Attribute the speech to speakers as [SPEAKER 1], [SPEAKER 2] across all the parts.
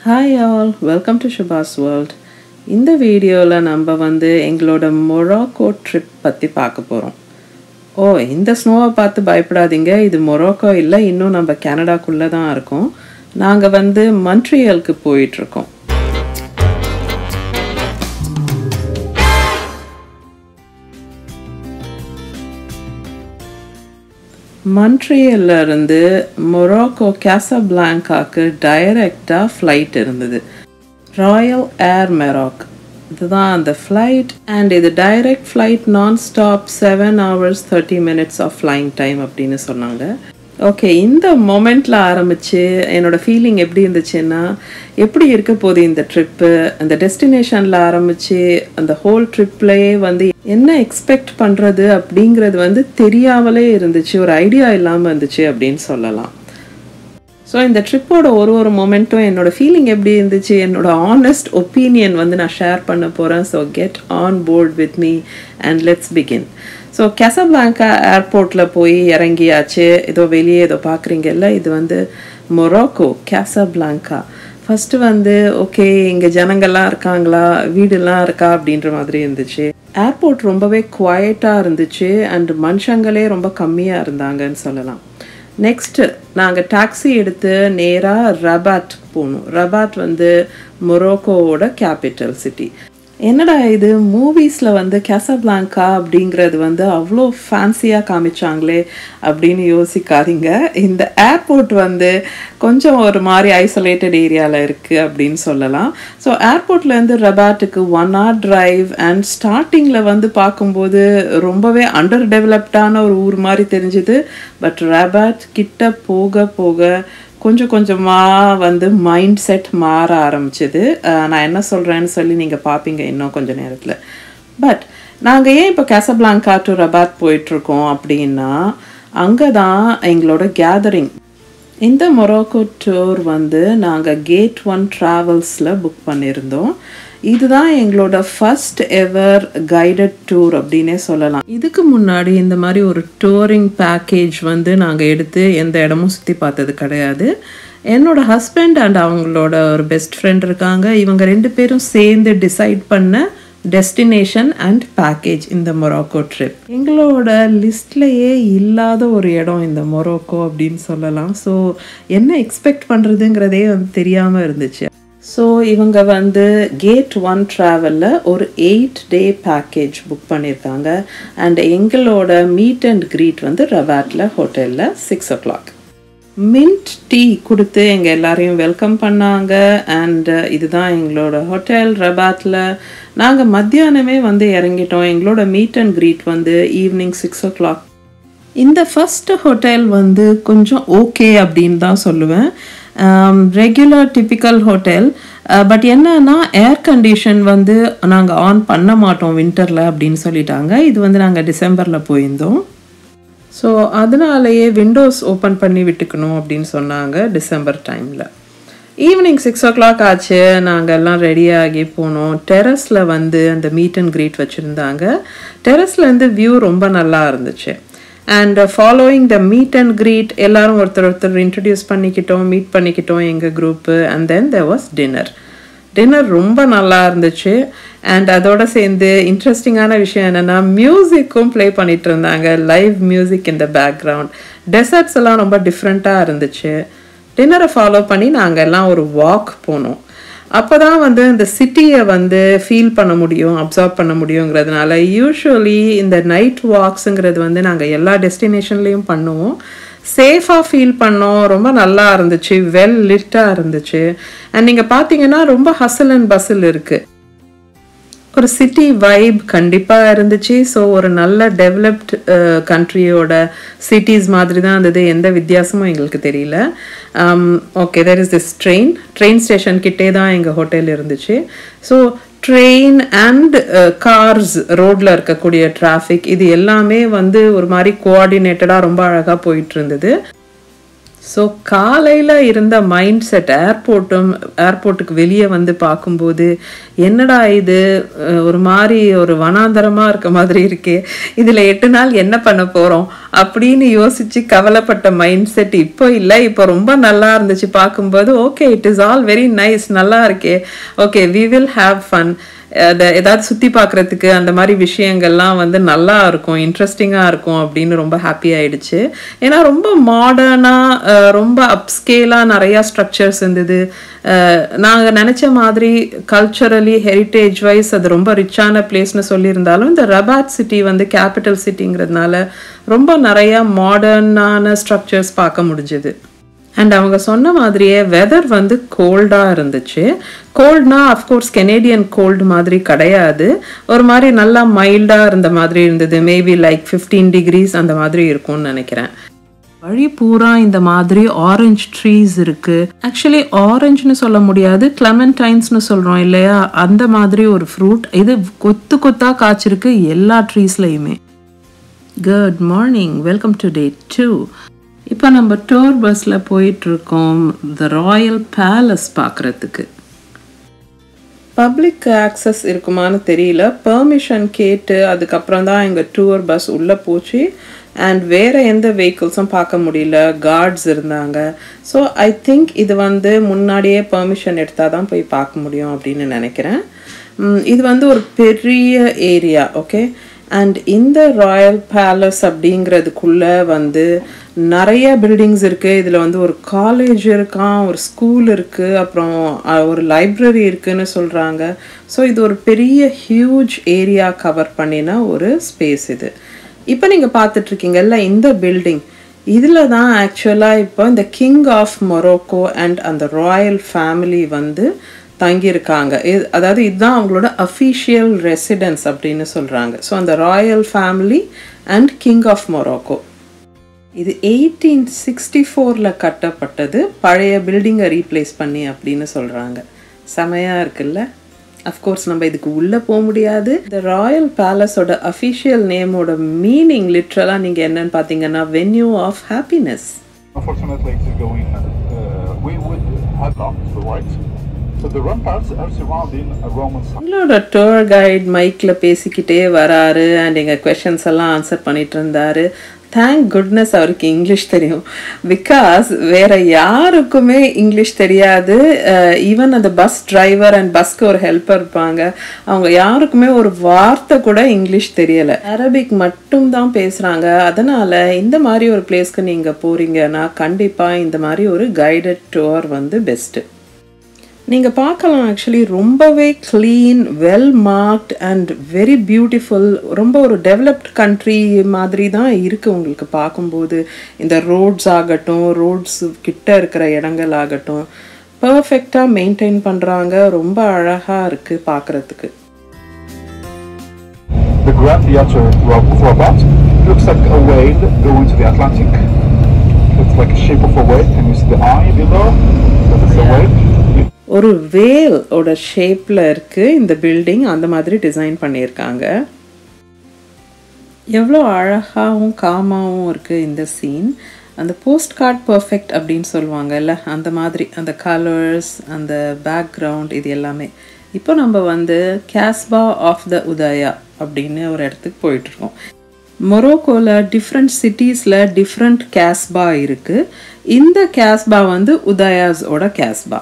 [SPEAKER 1] Hi all, welcome to Shubha's World. இந்த வீடியோல நம்ம எங்களோட மொராக்கோ ட்ரிப் பத்தி பார்க்க போறோம். இந்த ஸ்னோவை பார்த்து பயப்படாதீங்க. இது மொராக்கோ இல்ல, இன்னும் நம்ம கனடாக்குள்ள தான் இருக்கோம். நாங்க மான்ட்ரியலுக்கு போயிட்டு இருக்கோம். மான்ட்ரியல்ல இருந்து மொராக்கோ காசாபிளாங்காக்கு டைரக்டா ஃப்ளைட் இருந்தது. ராயல் ஏர் மெராக் இதுதான் அந்த ஃப்ளைட். அண்ட் இது direct flight, nonstop 7 hours 30 minutes of flying time அப்படின்னு சொன்னாங்க. ஓகே, இந்த மொமெண்ட்டில் ஆரம்பித்து என்னோடய ஃபீலிங் எப்படி இருந்துச்சுன்னா, எப்படி இருக்க போகுது இந்த ட்ரிப்பு, அந்த டெஸ்டினேஷனில் ஆரம்பித்து அந்த ஹோல் ட்ரிப்லேயே என்ன எக்ஸ்பெக்ட் பண்ணுறது அப்படிங்கிறது தெரியாமலே இருந்துச்சு, ஒரு ஐடியா இல்லாமல் இருந்துச்சு அப்படின்னு சொல்லலாம். ஸோ இந்த ட்ரிப்போட ஒரு மொமெண்ட்டும் என்னோடய ஃபீலிங் எப்படி இருந்துச்சு, என்னோடய ஆனஸ்ட் ஒப்பீனியன் நான் ஷேர் பண்ண போகிறேன். So get on board with me and let's begin. So Casablanca ஏர்போர்ட்டில் போய் இறங்கியாச்சு. வெளியே பார்க்குறீங்கல்ல, இது மொராக்கோ காசாபிளாங்கா. ஃபஸ்ட்டு ஓகே, இங்கே ஜனங்கள்லாம் இருக்காங்களா, வீடுலாம் இருக்கா அப்படின்ற மாதிரி இருந்துச்சு. ஏர்போர்ட் ரொம்பவே குவாய்ட்டாக இருந்துச்சு அண்ட் மனுஷங்களே ரொம்ப கம்மியாக இருந்தாங்கன்னு சொல்லலாம். நெக்ஸ்ட்டு நாங்கள் டாக்ஸி எடுத்து நேராக ரபாட் போகணும். ரபாட் மொராக்கோவோட கேபிட்டல் சிட்டி. என்னடா இது மூவிஸில் காசாபிளாங்கா அப்படிங்கிறது அவ்வளோ ஃபேன்சியாக காமிச்சாங்களே அப்படின்னு யோசிக்காதீங்க. இந்த ஏர்போர்ட் கொஞ்சம் ஒரு மாதிரி ஐசோலேட்டட் ஏரியாவில் இருக்குது அப்படின்னு சொல்லலாம். ஸோ ஏர்போர்ட்லேருந்து ரபாட்டுக்கு 1 hour டிரைவ். அண்ட் ஸ்டார்டிங்கில் பார்க்கும்போது ரொம்பவே அண்டர் டெவலப்டான ஒரு ஊர் மாதிரி தெரிஞ்சுது. பட் ரபாட் கிட்ட போக போக கொஞ்சம் கொஞ்சமாக மைண்ட் செட் மாற ஆரம்பிச்சிது. நான் என்ன சொல்கிறேன்னு சொல்லி நீங்கள் பார்ப்பீங்க இன்னும் கொஞ்சம் நேரத்தில். பட் நாங்கள் ஏன் இப்போ காசாபிளாங்கா டு ரபாட் போயிட்டுருக்கோம் அப்படின்னா, அங்கே தான் எங்களோட கேதரிங். இந்த மொராக்கோ டூர் நாங்கள் கேட் 1 ட்ராவல்ஸில் புக் பண்ணியிருந்தோம். இதுதான் எங்களோட ஃபர்ஸ்ட் எவர் கைடட் டூர் அப்படின்னே சொல்லலாம். இதுக்கு முன்னாடி இந்த மாதிரி ஒரு டூரிங் பேக்கேஜ் நாங்கள் எடுத்து எந்த இடமும் சுற்றி பார்த்தது கிடையாது. என்னோட ஹஸ்பண்ட் அண்ட் அவங்களோட ஒரு பெஸ்ட் ஃப்ரெண்ட் இருக்காங்க. இவங்க 2 பேரும் சேர்ந்து டிசைட் பண்ண டெஸ்டினேஷன் அண்ட் பேக்கேஜ் இந்த மொராக்கோ ட்ரிப். எங்களோட லிஸ்ட்லேயே இல்லாத ஒரு இடம் இந்த மொராக்கோ அப்படின்னு சொல்லலாம். ஸோ என்ன எக்ஸ்பெக்ட் பண்ணுறதுங்கிறதே தெரியாமல் இருந்துச்சு. ஸோ இவங்க கேட் 1 ட்ராவலில் ஒரு 8-day பேக்கேஜ் புக் பண்ணியிருக்காங்க. அண்ட் எங்களோட மீட் அண்ட் க்ரீட் ரபாட்டில் ஹோட்டலில் 6 o'clock. மின்ட் டீ கொடுத்து எங்கள் எல்லாரையும் வெல்கம் பண்ணாங்க. அண்ட் இதுதான் எங்களோட ஹோட்டல் ரபாட்டில். நாங்கள் மத்தியானமே இறங்கிட்டோம். எங்களோட meet and greet evening 6 o'clock. இந்த ஃபஸ்ட்டு ஹோட்டல் கொஞ்சம் ஓகே அப்படின்னு தான் சொல்லுவேன். Regular typical hotel. பட் என்னன்னா ஏர் கண்டிஷன் நாங்கள் ஆன் பண்ண மாட்டோம் வின்டரில் அப்படின்னு சொல்லிட்டாங்க. இது நாங்கள் டிசம்பரில் போயிருந்தோம். ஸோ அதனாலேயே விண்டோஸ் ஓப்பன் பண்ணி விட்டுக்கணும் அப்படின்னு சொன்னாங்க டிசம்பர் டைமில். ஈவினிங் 6 o'clock ஆச்சு. நாங்கள் எல்லாம் ரெடியாகி போனோம். டெரஸில் அந்த மீட் அண்ட் க்ரீட் வச்சுருந்தாங்க. டெரஸ்லேருந்து வியூ ரொம்ப நல்லா இருந்துச்சு. And following the meet and greet எல்லாரும் ஒருத்தர் இன்ட்ரடியூஸ் மீட் பண்ணிக்கிட்டோம் எங்கள் group. And then there was dinner ரொம்ப நல்லா இருந்துச்சு. அண்ட் அதோட சேர்ந்து இன்ட்ரெஸ்டிங்கான விஷயம் என்னென்னா, மியூசிக்கும் ப்ளே பண்ணிகிட்டு இருந்தாங்க, live music in the background. Desserts எல்லாம் ரொம்ப டிஃப்ரெண்ட்டாக இருந்துச்சு. டின்னரை ஃபாலோ பண்ணி நாங்கள் எல்லாம் ஒரு வாக் போனோம். அப்போ தான் இந்த சிட்டியை ஃபீல் பண்ண முடியும், அப்சர்வ் பண்ண முடியுங்கிறதுனால யூஸ்வலி இந்த நைட் வாக்ஸுங்கிறது நாங்கள் எல்லா டெஸ்டினேஷன்லேயும் பண்ணுவோம். சேஃபாக ஃபீல் பண்ணோம். ரொம்ப நல்லா இருந்துச்சு, வெல் லிட்டாக இருந்துச்சு. அண்ட் நீங்கள் பார்த்தீங்கன்னா ரொம்ப ஹசல் அண்ட் பசில் இருக்குது. ஒரு சிட்டி வைப் கண்டிப்பாக இருந்துச்சு. ஸோ ஒரு நல்ல டெவலப்ட் கண்ட்ரியோட சிட்டிஸ் மாதிரி தான் இருந்தது. எந்த வித்தியாசமும் எங்களுக்கு தெரியல. Okay, there is this train station கிட்டே தான் எங்கள் ஹோட்டல் இருந்துச்சு. ஸோ ட்ரெயின் அண்ட் கார்ஸ், ரோடில் இருக்கக்கூடிய டிராஃபிக், இது எல்லாமே ஒரு மாதிரி கோஆர்டினேட்டடாக ரொம்ப அழகாக போயிட்டு இருந்தது. ஸோ காலையில் இருந்த மைண்ட் செட் ஏர்போர்ட்டுக்கு வெளியே வந்து பார்க்கும்போது என்னடா இது ஒரு மாதிரி ஒரு வனாந்தரமாக இருக்க மாதிரி இருக்கே, இதில் 8 நாள் என்ன பண்ண போகிறோம் அப்படின்னு யோசித்து கவலைப்பட்ட மைண்ட் செட் இப்போ இல்லை. இப்போ ரொம்ப நல்லா இருந்துச்சு பார்க்கும்போது. Okay, it is all very nice, நல்லா இருக்கே, okay we will have fun. ஏதாவது சுற்றி பார்க்குறதுக்கு அந்த மாதிரி விஷயங்கள்லாம் வந்து நல்லா இருக்கும், இன்ட்ரெஸ்டிங்காக இருக்கும் அப்படின்னு ரொம்ப ஹாப்பி ஆயிடுச்சு. ஏன்னா ரொம்ப மாடர்னாக ரொம்ப அப்ஸ்கேலாக நிறையா ஸ்ட்ரக்சர்ஸ் இருந்தது. நாங்கள் நினச்ச மாதிரி கல்ச்சரலி ஹெரிட்டேஜ் வைஸ் அது ரொம்ப ரிச்சான பிளேஸ்னு சொல்லியிருந்தாலும் இந்த ரபாட் சிட்டி வந்து கேபிட்டல் சிட்டிங்கிறதுனால ரொம்ப நிறையா மாடர்னான ஸ்ட்ரக்சர்ஸ் பார்க்க முடிஞ்சுது. அண்ட் அவங்க சொன்ன மாதிரியே வெதர் வந்து கோல்டாக இருந்துச்சு. கோல்ட்னா அஃப்கோர்ஸ் கெனேடியன் கோல்டு மாதிரி கிடையாது, ஒரு மாதிரி நல்லா மைல்டாக இருந்த மாதிரி இருந்தது. மேபி லைக் 15 degrees அந்த மாதிரி இருக்கும்னு நினைக்கிறேன். வழி பூரா இந்த மாதிரி ஆரஞ்சு ட்ரீஸ் இருக்குது. ஆக்சுவலி ஆரஞ்சுன்னு சொல்ல முடியாது, கிளமெண்டைன்ஸ்னு சொல்கிறோம் இல்லையா, அந்த மாதிரி ஒரு ஃப்ரூட். இது கொத்து கொத்தாக காய்ச்சிருக்கு எல்லா ட்ரீஸ்லையுமே. Good morning, welcome to day 2. இப்போ நம்ம டூர் பஸ்ஸில் போயிட்டுருக்கோம் த ராயல் பேலஸ் பார்க்குறதுக்கு. பப்ளிக் ஆக்சஸ் இருக்குமான்னு தெரியல, பெர்மிஷன் கேட்டு அதுக்கப்புறம் தான் எங்கள் டூர் பஸ் உள்ளே போச்சு. அண்ட் வேறு எந்த வெஹிக்கிள்ஸும் பார்க்க முடியல, கார்ட்ஸ் இருந்தாங்க. ஸோ ஐ திங்க் இது வந்து முன்னாடியே பெர்மிஷன் எடுத்தால் தான் போய் பார்க்க முடியும் அப்படின்னு நினைக்கிறேன். இது வந்து ஒரு பெரிய ஏரியா, ஓகே. அண்ட் இந்த ராயல் பேலஸ் அப்படிங்கிறதுக்குள்ளே வந்து நிறைய பில்டிங்ஸ் இருக்குது. இதில் வந்து ஒரு காலேஜ் இருக்கான், ஒரு ஸ்கூல் இருக்குது, அப்புறம் ஒரு லைப்ரரி இருக்குதுன்னு சொல்கிறாங்க. ஸோ இது ஒரு பெரிய ஹியூஜ் ஏரியா கவர் பண்ணின ஒரு ஸ்பேஸ் இது. இப்போ நீங்கள் பார்த்துட்ருக்கீங்கல்ல இந்த பில்டிங், இதில் தான் ஆக்சுவலாக இப்போ இந்த கிங் ஆஃப் மொரோக்கோ அண்ட் அந்த ராயல் ஃபேமிலி வந்து தங்கியிருக்காங்க. அதாவது இதுதான் அவங்களோட அஃபிஷியல் ரெசிடென்ஸ் அப்படின்னு சொல்கிறாங்க. ஸோ அந்த royal family and king of Morocco. இது 1864 கட்டப்பட்டது, பழைய பில்டிங்கை ரீப்ளேஸ் பண்ணி அப்படின்னு சொல்கிறாங்க. செமையாக இருக்குல்ல. அஃப்கோர்ஸ் நம்ம இதுக்கு உள்ளே போக முடியாது. இந்த ராயல் பேலஸோட அஃபிஷியல் நேமோட மீனிங் லிட்ரலாக நீங்கள் என்னன்னு பார்த்தீங்கன்னா வென்யூ ஆஃப் ஹாப்பினஸ். எங்களோட டூர் கைட் மைக்கில் பேசிக்கிட்டே வராரு அண்ட் எங்கள் கொஷின்ஸ் எல்லாம் ஆன்சர் பண்ணிட்டு இருந்தாரு. தேங்க் குட்னஸ் அவருக்கு இங்கிலீஷ் தெரியும், பிகாஸ் வேற யாருக்குமே இங்கிலீஷ் தெரியாது. ஈவன் அந்த பஸ் டிரைவர் அண்ட் பஸ்க்கு ஒரு ஹெல்ப்பர் இருப்பாங்க, அவங்க யாருக்குமே ஒரு வார்த்தை கூட இங்கிலீஷ் தெரியலை, அரபிக் மட்டும் தான் பேசுகிறாங்க. அதனால் இந்த மாதிரி ஒரு பிளேஸ்க்கு நீங்கள் போகிறீங்கன்னா கண்டிப்பாக இந்த மாதிரி ஒரு கைடட் டூர் வந்து பெஸ்ட்டு. நீங்கள் பார்க்கலாம், ஆக்சுவலி ரொம்பவே clean, well marked and very beautiful. ரொம்ப ஒரு டெவலப்ட் கண்ட்ரி மாதிரி தான் இருக்குது உங்களுக்கு பார்க்கும்போது. இந்த ரோட்ஸ் ஆகட்டும், ரோட்ஸ் கிட்ட இருக்கிற இடங்கள் ஆகட்டும், பர்ஃபெக்டாக மெயின்டைன் பண்ணுறாங்க. ரொம்ப அழகாக இருக்குது பார்க்குறதுக்கு.
[SPEAKER 2] The Grand Theatre Rabat looks like a whale going to the Atlantic. It's like a shape of a whale. Can you see the eye below? That is a whale.
[SPEAKER 1] ஒரு வேலோட ஷேப்பில் இருக்குது இந்த பில்டிங், அந்த மாதிரி டிசைன் பண்ணியிருக்காங்க. எவ்வளோ அழகாகவும் காமாகவும் இருக்குது இந்த சீன். அந்த போஸ்ட் கார்ட் பர்ஃபெக்ட் அப்படின்னு சொல்லுவாங்கல்ல, அந்த மாதிரி அந்த கலர்ஸ், அந்த பேக்ரவுண்ட், இது எல்லாமே. இப்போ நம்ம வந்து கேஸ்பா ஆஃப் த உதயா அப்படின்னு ஒரு இடத்துக்கு போயிட்டுருக்கோம். மொரோக்கோவில் டிஃப்ரெண்ட் சிட்டிஸில் டிஃப்ரெண்ட் கேஸ்பா இருக்குது. இந்த கேஸ்பா வந்து உதயாஸோட கேஸ்பா.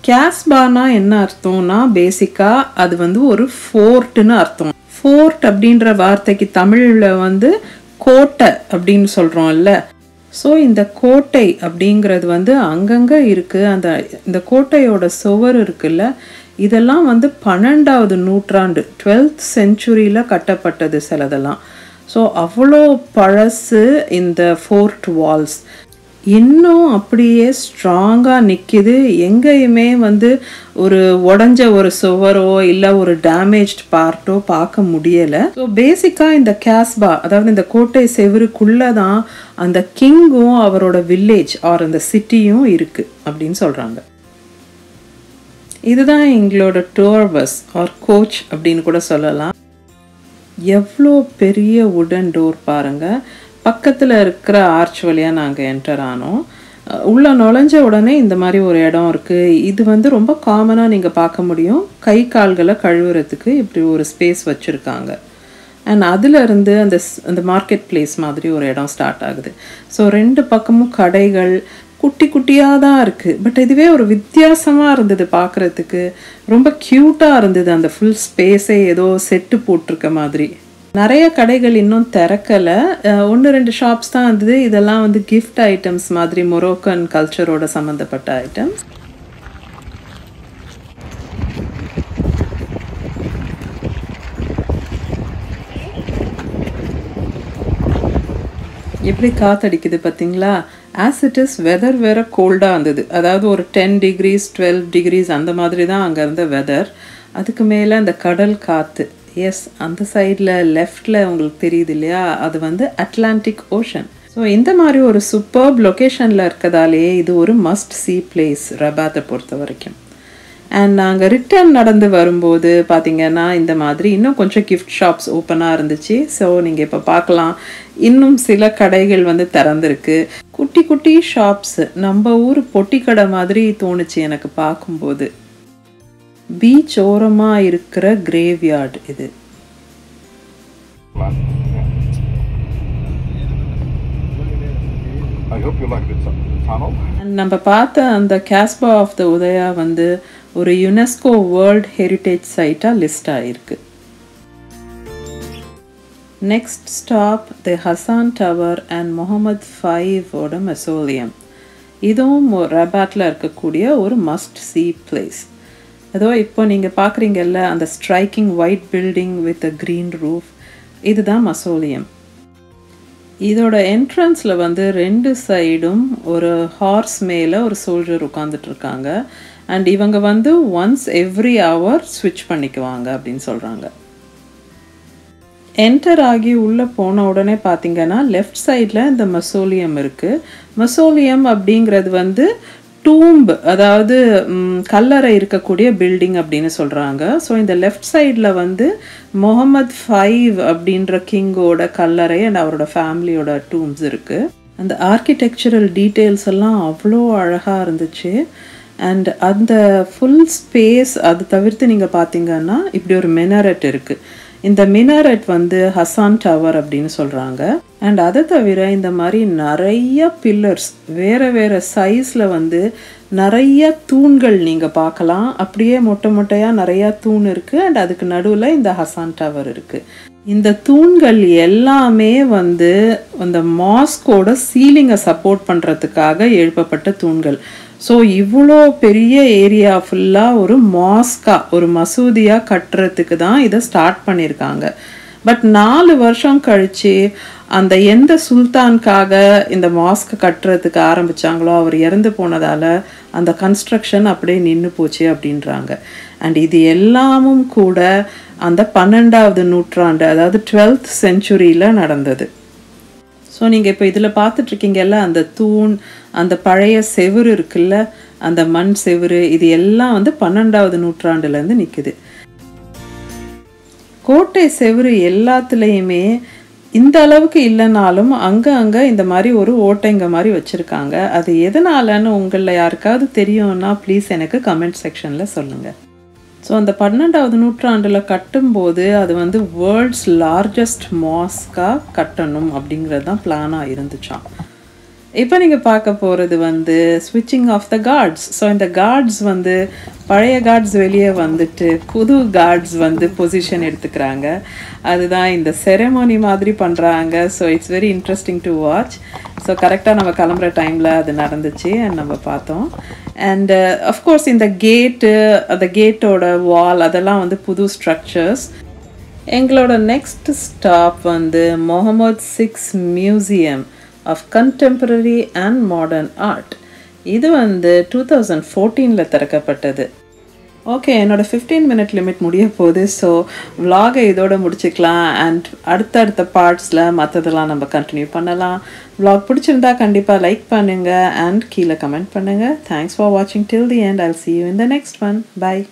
[SPEAKER 1] கேஸ்பானா என்ன அர்த்தம்னா பேசிக்காக அது வந்து ஒரு ஃபோர்ட்டுன்னு அர்த்தம். ஃபோர்ட் அப்படின்ற வார்த்தைக்கு தமிழில் வந்து கோட்டை அப்படின்னு சொல்கிறோம்ல. ஸோ இந்த கோட்டை அப்படிங்கிறது வந்து அங்கங்கே இருக்குது. இந்த கோட்டையோட சுவர் இருக்குல்ல, இதெல்லாம் வந்து 12வது நூற்றாண்டு 12th century கட்டப்பட்டது சிலதெல்லாம். ஸோ அவ்வளோ பழசு இந்த ஃபோர்ட் வால்ஸ். இன்னும் அப்படியே ஸ்ட்ராங்காக நிற்கிது. எங்கேயுமே வந்து ஒரு உடஞ்ச ஒரு சுவரோ இல்லை ஒரு டேமேஜ்ட் பார்ட்டோ பார்க்க முடியலை. ஸோ பேசிக்காக இந்த கேஸ்பா, அதாவது இந்த கோட்டை செவருக்குள்ளே தான் அந்த கிங்கும் அவரோட வில்லேஜ் ஆர் அந்த சிட்டியும் இருக்குது அப்படின்னு சொல்கிறாங்க. இதுதான் எங்களோட டூர் பஸ் ஆர் கோச் அப்படின்னு கூட சொல்லலாம். எவ்வளோ பெரிய உடன் டோர் பாருங்கள். பக்கத்தில் இருக்கிற ஆர்ச் வழியாக நாங்கள் என்டர் ஆனோம். உள்ள நுழைஞ்ச உடனே இந்த மாதிரி ஒரு இடம் இருக்குது. இது வந்து ரொம்ப காமனாக நீங்கள் பார்க்க முடியும். கை கால்களை கழுவுறதுக்கு இப்படி ஒரு ஸ்பேஸ் வச்சுருக்காங்க. அண்ட் அதிலிருந்து அந்த மார்க்கெட் பிளேஸ் மாதிரி ஒரு இடம் ஸ்டார்ட் ஆகுது. ஸோ 2 பக்கமும் கடைகள் குட்டி குட்டியாக தான் இருக்குது. பட் இதுவே ஒரு வித்தியாசமாக இருந்தது பார்க்குறதுக்கு. ரொம்ப க்யூட்டாக இருந்தது. அந்த ஃபுல் ஸ்பேஸே ஏதோ செட்டு போட்டிருக்க மாதிரி. நிறைய கடைகள் இன்னும் திறக்கலை. 1-2 ஷாப்ஸ் தான் இருந்தது. இதெல்லாம் வந்து கிஃப்ட் ஐட்டம்ஸ் மாதிரி, மொரோக்கன் கல்ச்சரோட சம்மந்தப்பட்ட ஐட்டம்ஸ். எப்படி காற்றடிக்குது பார்த்தீங்களா? ஆஸ் இட் இஸ் வெதர் வேறு கோல்டாக இருந்தது. அதாவது ஒரு 10 degrees 12 degrees அந்த மாதிரி தான் அங்கே இருந்த வெதர். அதுக்கு மேலே அந்த கடல் காற்று. எஸ், அந்த சைடில் லெஃப்டில் உங்களுக்கு தெரியுது இல்லையா, அது வந்து அட்லாண்டிக் ஓஷன். ஸோ இந்த மாதிரி ஒரு சூப்பர்ப் லொக்கேஷனில் இருக்கதாலே இது ஒரு மஸ்ட் சி பிளேஸ் ரபாத்தை பொறுத்த வரைக்கும். அண்ட் நாங்கள் ரிட்டர்ன் நடந்து வரும்போது பார்த்திங்கன்னா இந்த மாதிரி இன்னும் கொஞ்சம் கிஃப்ட் ஷாப்ஸ் ஓப்பனாக இருந்துச்சு. ஸோ நீங்கள் இப்போ பார்க்கலாம், இன்னும் சில கடைகள் வந்து திறந்துருக்கு. குட்டி குட்டி ஷாப்ஸு, நம்ம ஊர் பொட்டி கடை மாதிரி தோணுச்சு எனக்கு பார்க்கும்போது. பீச் ஓரமாக இருக்கிற கிரேவ்யார்டு இது. நம்ம பார்த்த அந்த காஸ்பா ஆஃப் த உதயா வந்து ஒரு யுனெஸ்கோ வேர்ல்ட் ஹெரிட்டேஜ் சைட்டாக லிஸ்ட் ஆகிருக்கு. Next stop the Hassan tower and Mohammed ஃபைவோட மெசோலியம். இதுவும் ரபாட்டில் இருக்கக்கூடிய ஒரு மஸ்ட் சி பிளேஸ். அதோ இப்போ நீங்கள் பார்க்குறீங்கல்ல அந்த striking white building with a green roof, இதுதான் மசோலியம். இதோட என்ட்ரன்ஸில் வந்து 2 சைடும் ஒரு ஹார்ஸ் மேலே ஒரு சோல்ஜர் உட்காந்துட்ருக்காங்க. அண்ட் இவங்க வந்து ஒன்ஸ் எவ்ரி ஹவர் ஸ்விட்ச் பண்ணிக்குவாங்க அப்படின்னு சொல்கிறாங்க. என்டர் ஆகி உள்ளே போன உடனே பார்த்திங்கன்னா லெஃப்ட் சைடில் இந்த மசோலியம் இருக்குது. மசோலியம் அப்படிங்கிறது வந்து டூம்பு, அதாவது கல்லறை இருக்கக்கூடிய பில்டிங் அப்படின்னு சொல்கிறாங்க. ஸோ இந்த லெஃப்ட் சைடில் வந்து முகமது ஃபைவ் அப்படின்ற கிங்கோட கல்லறை அண்ட் அவரோட ஃபேமிலியோட டூம்ஸ் இருக்குது. அந்த ஆர்கிடெக்சரல் டீட்டெயில்ஸ் எல்லாம் அவ்வளோ அழகாக இருந்துச்சு. அண்ட் அந்த ஃபுல் ஸ்பேஸ் அது தவிர்த்து நீங்கள் பார்த்தீங்கன்னா இப்படி ஒரு மினாரெட் இருக்குது. இந்த மினாரெட் வந்து ஹசான் டவர் அப்படின்னு சொல்கிறாங்க. அண்ட் அதை தவிர இந்த மாதிரி நிறைய பில்லர்ஸ், வேறு வேறு சைஸில் வந்து நிறைய தூண்கள் நீங்கள் பார்க்கலாம். அப்படியே மொட்டை மொட்டையாக நிறையா தூண் இருக்குது. அண்ட் அதுக்கு நடுவில் இந்த ஹசான் டவர் இருக்குது. இந்த தூண்கள் எல்லாமே வந்து அந்த மாஸ்கோட சீலிங்கை சப்போர்ட் பண்ணுறதுக்காக எழுப்பப்பட்ட தூண்கள். ஸோ இவ்வளோ பெரிய ஏரியா ஃபுல்லாக ஒரு மாஸ்காக, ஒரு மசூதியாக கட்டுறதுக்கு தான் இதை ஸ்டார்ட் பண்ணியிருக்காங்க. பட் 4 வருஷம் கழித்து அந்த எந்த சுல்தானுக்காக இந்த மாஸ்க் கட்டுறதுக்கு ஆரம்பித்தாங்களோ அவர் இறந்து போனதால் அந்த கன்ஸ்ட்ரக்ஷன் அப்படியே நின்று போச்சு அப்படின்றாங்க. அண்ட் இது எல்லாமும் கூட அந்த 12வது நூற்றாண்டு, அதாவது 12th centuryயில் நடந்தது. ஸோ நீங்கள் இப்போ இதில் பார்த்துட்ருக்கீங்கல்ல அந்த தூண், அந்த பழைய செவுரு இருக்குல்ல, அந்த மண் செவுரு, இது எல்லாம் வந்து 12வது நூற்றாண்டுலேருந்து நிற்குது. கோட்டை செவுரு எல்லாத்துலேயுமே இந்த அளவுக்கு இல்லைனாலும் அங்கே இந்த மாதிரி ஒரு ஓட்டைங்க மாதிரி வச்சுருக்காங்க. அது எதனாலன்னு உங்களில் யாருக்காவது தெரியும்னா ப்ளீஸ் எனக்கு கமெண்ட் செக்ஷனில் சொல்லுங்கள். ஸோ அந்த 12வது நூற்றாண்டில் கட்டும்போது அது வந்து வேர்ல்ட்ஸ் லார்ஜஸ்ட் மாஸ்காக கட்டணும் அப்படிங்கிறது தான் பிளானாக இருந்துச்சான். இப்போ நீங்கள் பார்க்க போகிறது வந்து ஸ்விட்சிங் ஆஃப் த கார்ட்ஸ். ஸோ இந்த கார்ட்ஸ் வந்து பழைய கார்ட்ஸ் வெளியே வந்துட்டு புது கார்ட்ஸ் வந்து பொசிஷன் எடுத்துக்கிறாங்க. அதுதான் இந்த செரமோனி மாதிரி பண்ணுறாங்க. So it's very interesting to watch. So கரெக்டாக நம்ம கிளம்புற டைமில் அது நடந்துச்சு அண்ட் நம்ம பார்த்தோம். அண்ட் அஃப்கோர்ஸ் இந்த கேட்டு, அந்த கேட்டோட வால் அதெல்லாம் வந்து புது ஸ்ட்ரக்சர்ஸ். எங்களோட நெக்ஸ்ட் ஸ்டாப் வந்து Mohammed 6 museum of contemporary and modern art. இது வந்து 2014 திறக்கப்பட்டது. ஓகே, என்னோடய 15 minute லிமிட் முடிய போகுது. ஸோ vlog-ஐ இதோட முடிச்சுக்கலாம். அண்ட் அடுத்தடுத்த பார்ட்ஸில் மற்றதெல்லாம் நம்ம கண்டினியூ பண்ணலாம். vlog பிடிச்சிருந்தா கண்டிப்பாக லைக் பண்ணுங்கள் அண்ட் கீழே கமெண்ட் பண்ணுங்கள். தேங்க்ஸ் ஃபார் வாட்சிங் till the end. I'll see you in the next one. Bye.